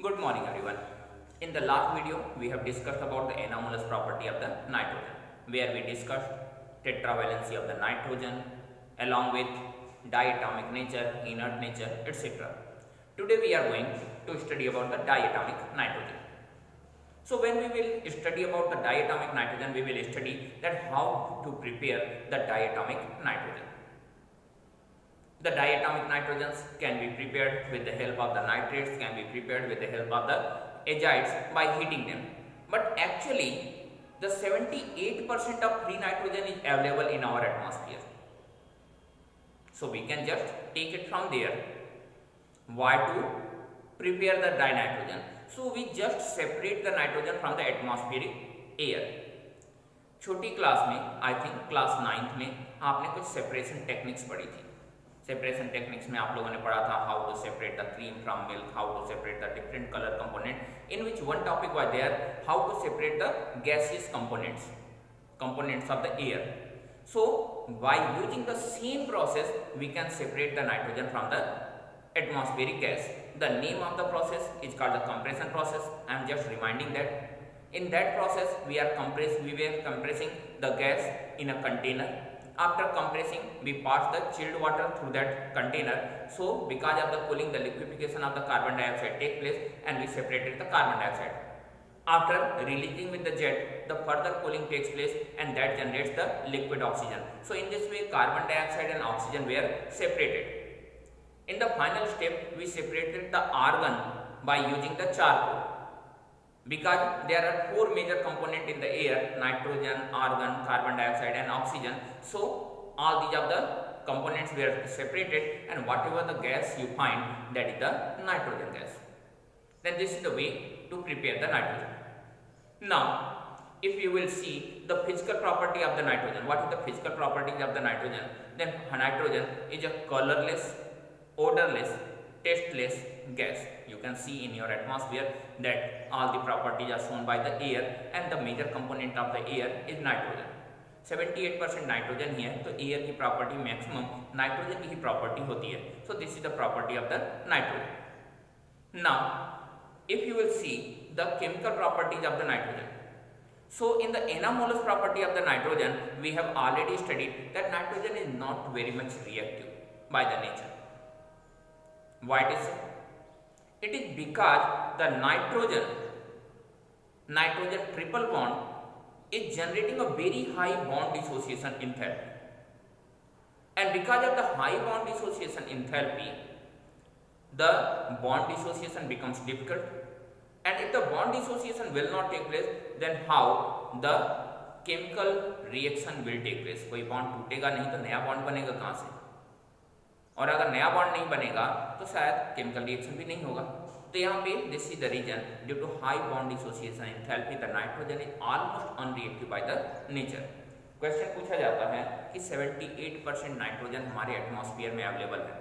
Good morning everyone. In the last video, we have discussed about the anomalous property of the nitrogen, where we discussed tetravalency of the nitrogen along with diatomic nature, inert nature, etc. Today we are going to study about the diatomic nitrogen. So when we will study about the diatomic nitrogen, we will study that how to prepare the diatomic nitrogen. The diatomic nitrogens can be prepared with the help of the nitrates, can be prepared with the help of the azides by heating them. But actually, the 78% of free nitrogen is available in our atmosphere. So we can just take it from there. Why to prepare the dinitrogen? So we just separate the nitrogen from the atmospheric air. छोटी class में, I think class 9th में आपने कुछ separation techniques पढ़ी थी. Separation techniques में आप लोगों ने पढ़ा था how to separate the cream from milk, how to separate the different colour component, in which one topic was there how to separate the gaseous components of the air. So by using the same process we can separate the nitrogen from the atmospheric gas. The name of the process is called the compression process. I am just reminding that in that process we were compressing the gas in a container. After compressing, we pass the chilled water through that container. So because of the cooling, the liquefaction of the carbon dioxide take place and we separated the carbon dioxide. After releasing with the jet, the further cooling takes place and that generates the liquid oxygen. So in this way, carbon dioxide and oxygen were separated. In the final step, we separated the argon by using the charcoal. Because there are 4 major components in the air: nitrogen, argon, carbon dioxide and oxygen. So all these of the components were separated and whatever the gas you find, that is the nitrogen gas. Then this is the way to prepare the nitrogen. Now if you will see the physical property of the nitrogen, what is the physical properties of the nitrogen? Then nitrogen is a colorless, odorless, tasteless gas. You can see in your atmosphere that all the properties are shown by the air and the major component of the air is nitrogen. 78% nitrogen here, तो air की property maximum nitrogen की ही property होती है. So this is the property of the nitrogen. Now if you will see the chemical properties of the nitrogen. So in the anomalous property of the nitrogen, we have already studied that nitrogen is not very much reactive by the nature. Why it is so? It is because the nitrogen triple bond is generating a very high bond dissociation enthalpy, and because of the high bond dissociation enthalpy, the bond dissociation becomes difficult. And if the bond dissociation will not take place, then how the chemical reaction will take place? कोई bond टूटेगा नहीं तो नया bond बनेगा कहाँ से? और अगर नया बॉन्ड नहीं बनेगा तो शायद केमिकल रिएक्शन भी नहीं होगा. तो यहाँ पे this is the reason due to high bond dissociation enthalpy the nitrogen is almost unreactive by the nature. Question पूछा जाता है कि 78% नाइट्रोजन हमारे एटमॉस्फेयर में अवेलेबल है,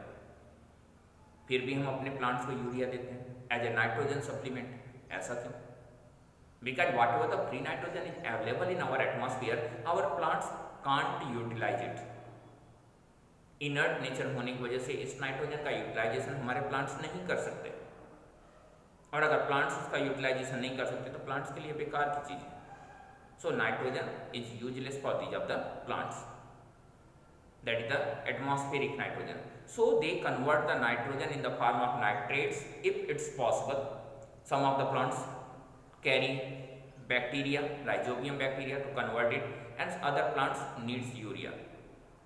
फिर भी हम अपने प्लांट्स को यूरिया देते हैं एज ए नाइट्रोजन सप्लीमेंट. ऐसा क्यों? Because whatever the free nitrogen is available in our atmosphere, our plants can't utilize it. Inert nature होने की वजह से इस नाइट्रोजन का यूटिलाइजेशन हमारे प्लांट्स नहीं कर सकते, और अगर प्लांट्स इसका यूटिलाइजेशन नहीं कर सकते तो प्लांट्स के लिए बेकार की चीज है. So nitrogen is useless for these of the plants, that is the atmospheric nitrogen. So they convert the nitrogen in the form of nitrates if it's possible. Some of the plants carry bacteria, rhizobium bacteria to convert it, and other plants needs urea.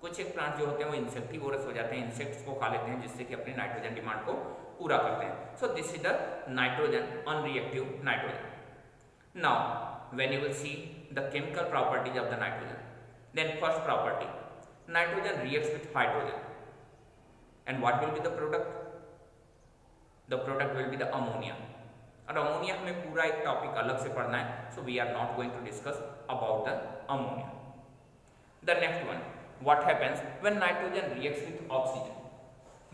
कुछ एक plant जो होते हैं वो insectivorous हो जाते हैं, insects को खा लेते हैं जिससे कि अपनी नाइट्रोजन डिमांड को पूरा करते हैं. So this is the nitrogen unreactive nitrogen. Now when you will see the chemical properties of the nitrogen, then first property, nitrogen reacts with hydrogen and what will be the product? The product will be the ammonia. और ammonia हमें पूरा एक topic अलग से पढ़ना है, so we are not going to discuss about the ammonia. The next one, what happens when nitrogen reacts with oxygen?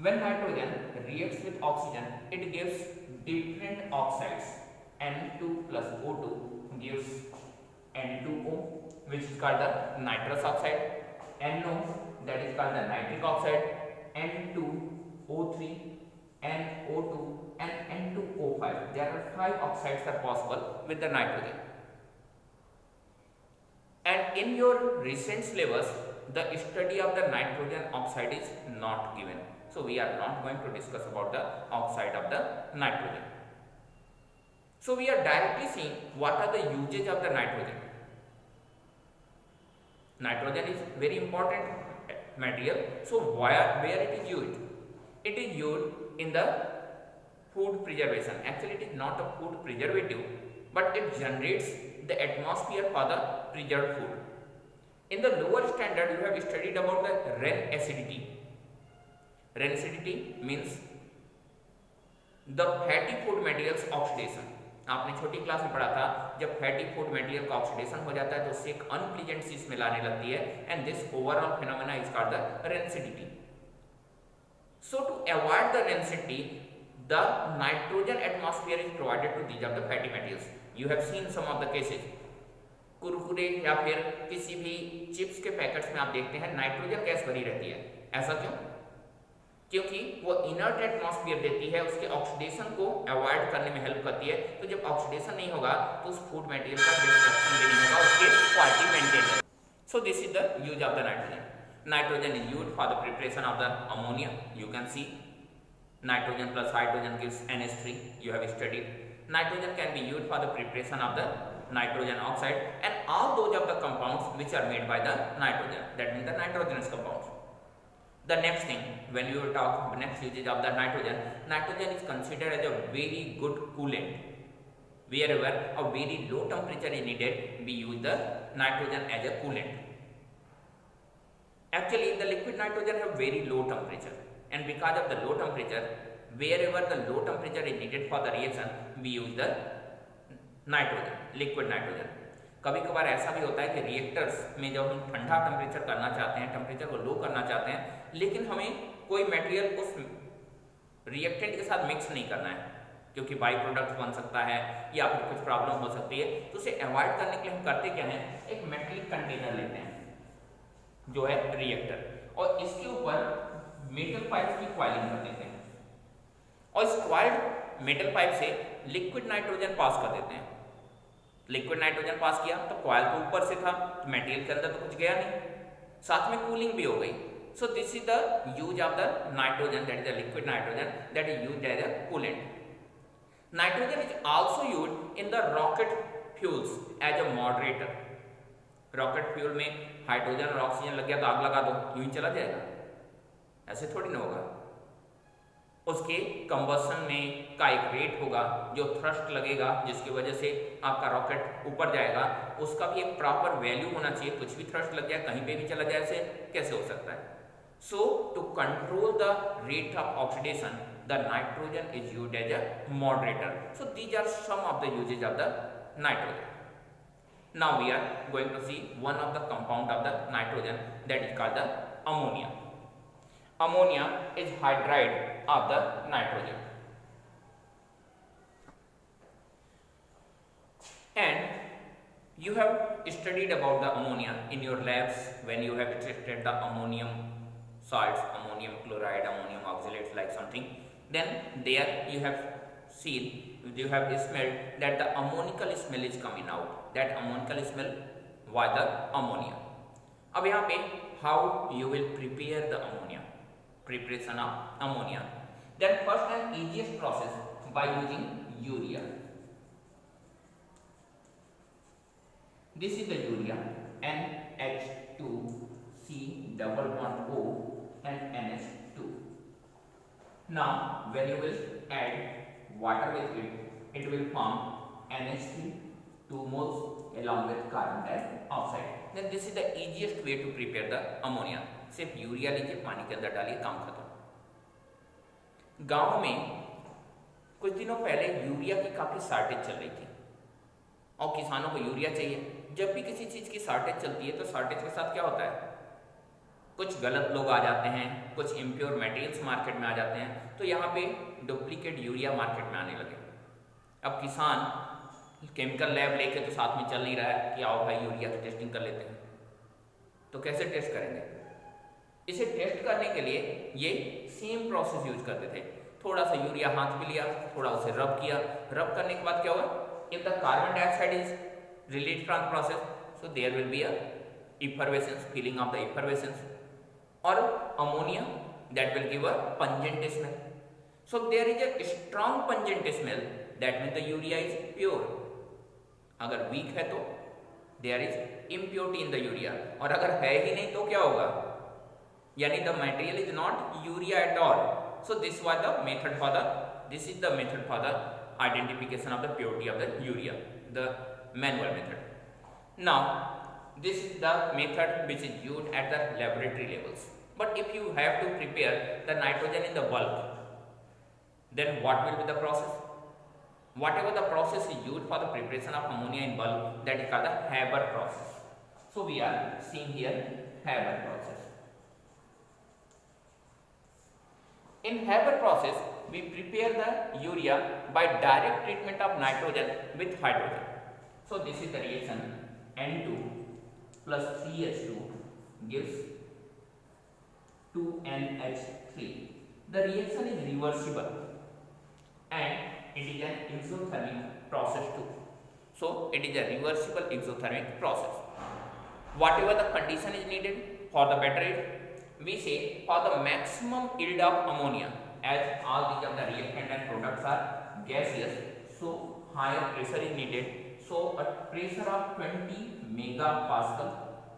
When nitrogen reacts with oxygen, it gives different oxides. N2 plus O2 gives N2O, which is called the nitrous oxide. NO, that is called the nitric oxide. N2O3, NO2 and N2O5. There are that 5 oxides are possible with the nitrogen. And in your recent syllabus, the study of the nitrogen oxide is not given. So we are not going to discuss about the oxide of the nitrogen. So we are directly seeing what are the usage of the nitrogen. Nitrogen is very important material. So where it is used? It is used in the food preservation. Actually, it is not a food preservative, but it generates the atmosphere for the preserved food. In the lower standard, you have studied about the Wren acidity. Wren acidity means the fatty food materials oxidation. आपने छोटी class में पढ़ा था, जब fatty food material का oxidation हो जाता है तो उससे एक अनप्लीजेंट सी स्मेल आने लगती है, and this overall phenomena is called the rancidity. So to avoid the rancidity, the nitrogen atmosphere is provided to these of the fatty materials. You have seen some of the cases. Kurkure या फिर किसी भी chips के packets में आप देखते हैं nitrogen gas भरी रहती है. ऐसा क्यों? क्योंकि वो इनर्ट एटमॉस्फेयर देती है, उसके ऑक्सीडेशन को अवॉइड करने में हेल्प करती है. तो जब ऑक्सीडेशन नहीं होगा तो उस फूड मटेरियल का डिस्ट्रक्शन भी नहीं होगा, उसकी क्वालिटी मेंटेन है. सो this is the use of the nitrogen. Nitrogen is used for the preparation of the ammonia. You can see nitrogen plus hydrogen gives NH3. You have studied. Nitrogen can be used for the preparation of the nitrogen oxide and all those of the compounds which are made by the nitrogen. That means the nitrogenous compounds. The next thing, when you will talk next usage of the nitrogen, nitrogen is considered as a very good coolant. Wherever a very low temperature is needed, we use the nitrogen as a coolant. Actually, the liquid nitrogen have very low temperature. And because of the low temperature, wherever the low temperature is needed for the reaction, we use the nitrogen, liquid nitrogen. कभी कभार ऐसा भी होता है कि reactors में जब हम ठंडा टेम्परेचर करना चाहते हैं, टेम्परेचर को लो करना चाहते हैं, लेकिन हमें कोई मटेरियल उस रिएक्टेंट के साथ मिक्स नहीं करना है क्योंकि बाई प्रोडक्ट बन सकता है या फिर कुछ प्रॉब्लम हो सकती है. तो उसे अवॉइड करने के लिए हम करते क्या है, एक मेटलिक कंटेनर लेते हैं जो है रिएक्टर, और इसके ऊपर मेटल पाइप की कॉइलिंग कर देते हैं और इस कॉइल्ड मेटल पाइप से लिक्विड नाइट्रोजन पास कर देते हैं. लिक्विड नाइट्रोजन पास किया तो कॉइल तो ऊपर से था, तो मटेरियल के अंदर तो कुछ गया नहीं, साथ में कूलिंग भी हो गई. So this is the use of the nitrogen, that is the liquid nitrogen that is used as a coolant. Nitrogen is also used in the rocket fuels as a moderator. Rocket fuel में hydrogen और oxygen लग गया तो आग लगा दो, यूं ही चला जाएगा? ऐसे थोड़ी ना होगा. उसके कंबशन में का एक रेट होगा, जो थ्रस्ट लगेगा जिसकी वजह से आपका रॉकेट ऊपर जाएगा, उसका भी एक प्रॉपर वैल्यू होना चाहिए. कुछ भी थ्रस्ट लग जाए, कहीं पे भी चला जाए, ऐसे कैसे हो सकता है? So to control the rate of oxidation, the nitrogen is used as a moderator. So these are some of the usages of the nitrogen. Now we are going to see one of the compound of the nitrogen, that is called the ammonia. Ammonia is hydride of the nitrogen, and you have studied about the ammonia in your labs when you have tested the ammonium salts, ammonium chloride, ammonium oxalates like something. Then there you have seen, you have smelled that the ammonical smell is coming out. That ammonical smell was the ammonia. अब यहाँ पे how you will prepare the ammonia, preparation of ammonia. Then first and easiest process by using urea. This is the urea, NH2C double bond O and NH2. Now when you will add water with it, it will form NH3 2 moles along with carbon dioxide. Then this is the easiest way to prepare the ammonia. सिर्फ urea लीजिए, पानी के अंदर डालिए, काम खत्म. गांव में कुछ दिनों पहले यूरिया की काफी शॉर्टेज चल रही थी और किसानों को यूरिया चाहिए. जब भी किसी चीज की शॉर्टेज चलती है तो शॉर्टेज के साथ क्या होता है, कुछ गलत लोग आ जाते हैं, कुछ इम्प्योर मटेरियल्स मार्केट में आ जाते हैं. तो यहाँ पे डुप्लीकेट यूरिया मार्केट में आने लगे. अब किसान केमिकल लैब लेके तो साथ में चल नहीं रहा है कि आओ भाई यूरिया की टेस्टिंग कर लेते हैं. तो कैसे टेस्ट करेंगे? इसे टेस्ट करने के लिए ये सेम प्रोसेस यूज करते थे. थोड़ा सा यूरिया हाथ पे लिया, थोड़ा उसे रब किया, रब करने के बाद क्या होगा, if the carbon dioxide is release from process, so there will be a effervescence, feeling of the effervescence, or ammonia that will give a pungent smell. So there is a strong pungent smell, that means the urea is pure. अगर weak है तो there is impurity in the urea, और अगर है ही नहीं तो क्या होगा, यानी the material is not urea at all. So this is the method for the identification of the purity of the urea, the manual method. Now this is the method which is used at the laboratory levels. But if you have to prepare the nitrogen in the bulk, then what will be the process? Whatever the process is used for the preparation of ammonia in bulk, that is called the Haber process. So we are seeing here Haber process. In Haber process, we prepare the urea by direct treatment of nitrogen with hydrogen. So this is the reaction, N2 plus CH2 gives 2NH3. The reaction is reversible and it is an exothermic process too. So it is a reversible exothermic process. Whatever the condition is needed for the better yield, we say for the maximum yield of ammonia, as all these of the reactant and products are gaseous, so higher pressure is needed. So a pressure of 20 megapascal,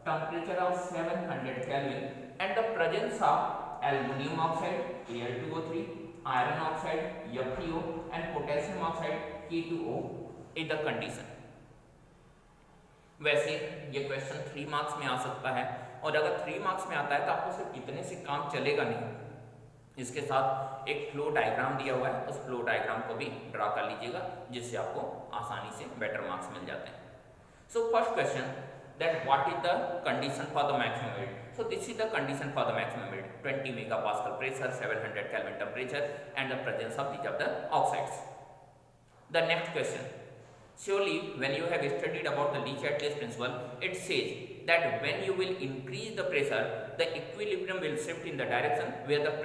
temperature of 700 Kelvin, and the presence of aluminum oxide Al2O3, iron oxide FeO, and potassium oxide K2O is the condition. वैसे ये question 3 marks में आ सकता है, और अगर 3 marks में आता है तो आपको सिर्फ इतने से काम चलेगा नहीं, इसके साथ एक फ्लो डायग्राम दिया हुआ है, उस फ्लो डायग्राम को भी ड्रा कर लीजिएगा, जिससे आपको आसानी से बेटर मार्क्स मिल जाते हैं. So first question, that what is the condition for the maximum yield? So this is the condition for the maximum yield: 20 megapascal pressure, 700 Kelvin temperature, and the presence of each of the oxides. The next question, surely when you have studied about the Le Chatelier's principle, it says that when you will increase the pressure, the equilibrium will shift in the direction where the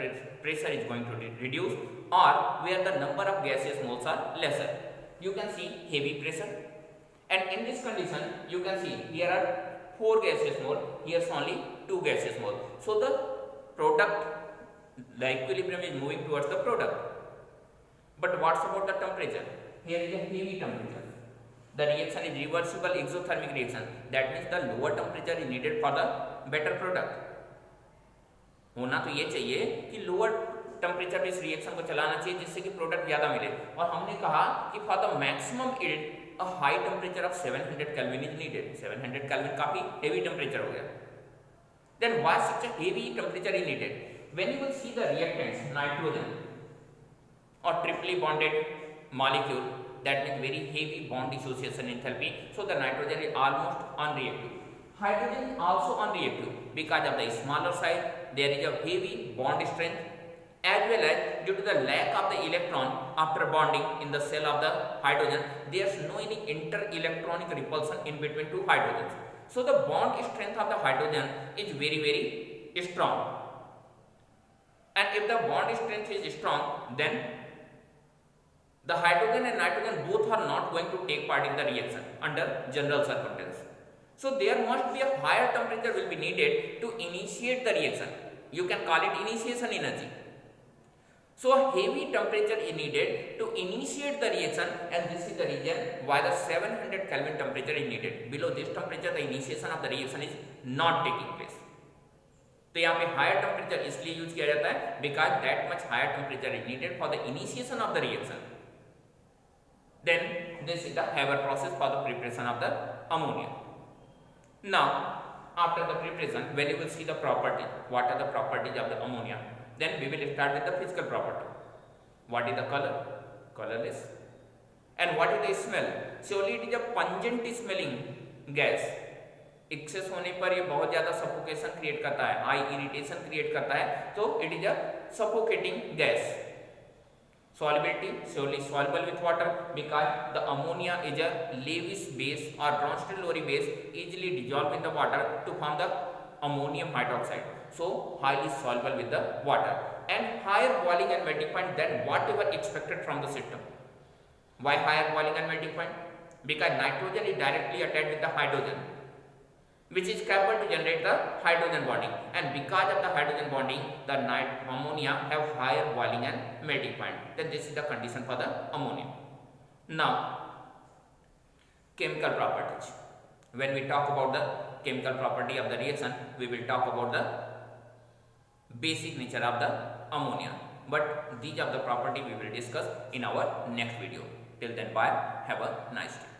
pressure is going to reduce, or where the number of gaseous moles are lesser. You can see heavy pressure, and in this condition you can see here are 4 gaseous moles, here is only 2 gaseous moles. So the product, the equilibrium is moving towards the product. But what's about the temperature? Here is a heavy temperature. The reaction is reversible exothermic reaction, that means the lower temperature is needed for the better product. होना तो ये चाहिए कि lower temperature पे इस reaction को चलाना चाहिए, जिससे कि प्रोडक्ट ज्यादा मिले, और हमने कहा कि for the maximum yield a high temperature of 700 Kelvin is needed. 700 Kelvin काफी heavy temperature हो गया. Then why such a heavy temperature is needed? When you will see the reactants, nitrogen or triply bonded molecule that make very heavy bond dissociation enthalpy, so the nitrogen is almost unreactive. Hydrogen is also unreactive because of the smaller size, there is a heavy bond strength, as well as due to the lack of the electron after bonding in the cell of the hydrogen, there is no any inter-electronic repulsion in between two hydrogens. So the bond strength of the hydrogen is very, very strong. And if the bond strength is strong, then the hydrogen and nitrogen both are not going to take part in the reaction under general circumstances. So there must be a higher temperature will be needed to initiate the reaction. You can call it initiation energy. So a heavy temperature is needed to initiate the reaction, and this is the reason why the 700 Kelvin temperature is needed. Below this temperature, the initiation of the reaction is not taking place. तो यहाँ पे higher temperature इसलिए use किया जाता है because that much higher temperature is needed for the initiation of the reaction. Then this is the Haber process for the preparation of the ammonia. Now after the preparation, when you will see the property, what are the properties of the ammonia, then we will start with the physical property. What is the color? Colorless. And what is the smell? Surely it is a pungent smelling gas. Excess होने पर ये बहुत ज्यादा suffocation create करता है, आई irritation create करता है, तो it is a suffocating gas. Solubility, surely soluble with water because the ammonia is a Lewis base or Bronsted-Lowry base easily dissolved in the water to form the ammonium hydroxide. So highly soluble with the water. and higher boiling and melting point than whatever expected from the system. Why higher boiling and melting point? Because nitrogen is directly attached with the hydrogen, which is capable to generate the hydrogen bonding, and because of the hydrogen bonding, the ammonia have higher boiling and melting point. Then this is the condition for the ammonia. Now, chemical properties. When we talk about the chemical property of the reaction, we will talk about the basic nature of the ammonia, but these are the property we will discuss in our next video. Till then, bye. Have a nice day.